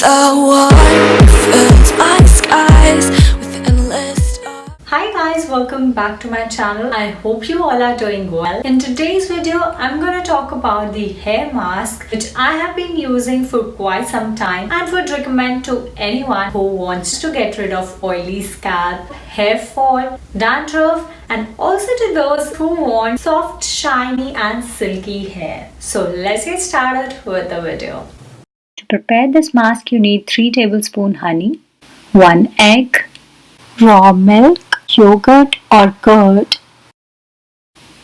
the one fills my skies with endless stars. Hi guys, welcome back to my channel. I hope you all are doing well. In today's video, I'm gonna talk about the hair mask which I have been using for quite some time and would recommend to anyone who wants to get rid of oily scalp, hair fall, dandruff, and also to those who want soft, shiny and silky hair. So let's get started with the video. To prepare this mask, you need 3 tablespoons honey, 1 egg, raw milk, yogurt or curd,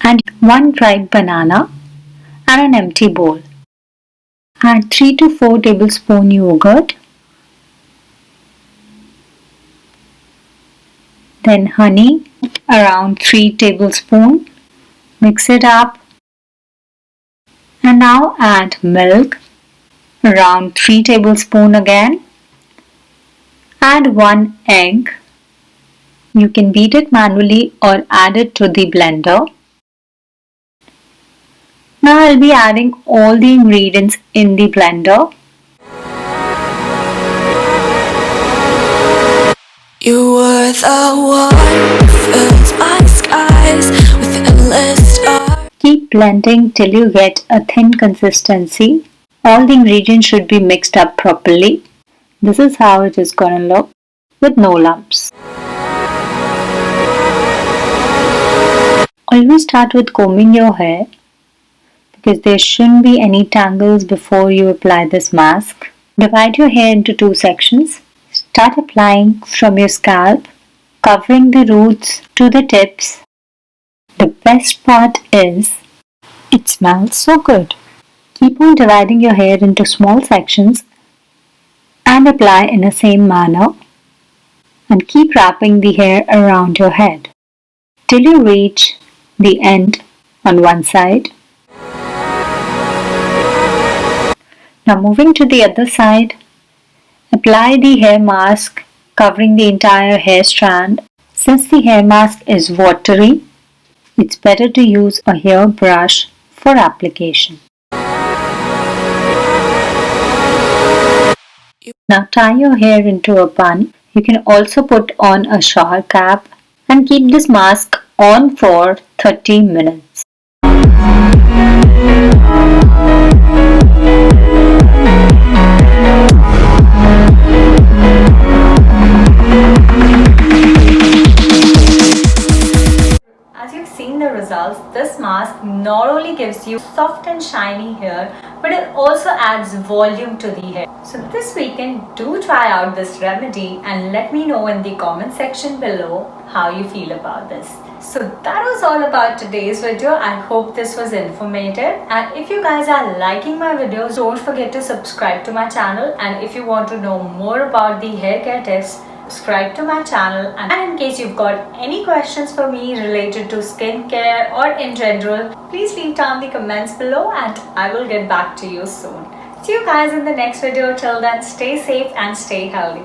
and 1 dried banana and an empty bowl. Add 3 to 4 tablespoons yogurt, then honey around 3 tablespoons. Mix it up and now add milk around 3 tablespoons again. Add 1 egg. You can beat it manually or add it to the blender. Now I'll be adding all the ingredients in the blender. You were the one fills my skies with endless stars. Keep blending till you get a thin consistency. All the ingredients should be mixed up properly. This is how it is gonna look with no lumps. Always start with combing your hair because there shouldn't be any tangles before you apply this mask. Divide your hair into 2 sections. Start applying from your scalp, covering the roots to the tips. The best part is, it smells so good. Keep on dividing your hair into small sections and apply in the same manner, and keep wrapping the hair around your head till you reach the end on one side. Now moving to the other side, apply the hair mask covering the entire hair strand. Since the hair mask is watery, it's better to use a hair brush for application. Now tie your hair into a bun. You can also put on a shower cap and keep this mask on for 30 minutes. As you've seen the results, this mask not only gives you soft and shiny hair, but it also adds volume to the hair. So this weekend, do try out this remedy and let me know in the comment section below how you feel about this. So that was all about today's video. I hope this was informative, and if you guys are liking my videos, don't forget to subscribe to my channel, and if you want to know more about the hair care tips, subscribe to my channel. And in case you've got any questions for me related to skincare or in general, please leave down the comments below and I will get back to you soon. See you guys in the next video. Till then, stay safe and stay healthy.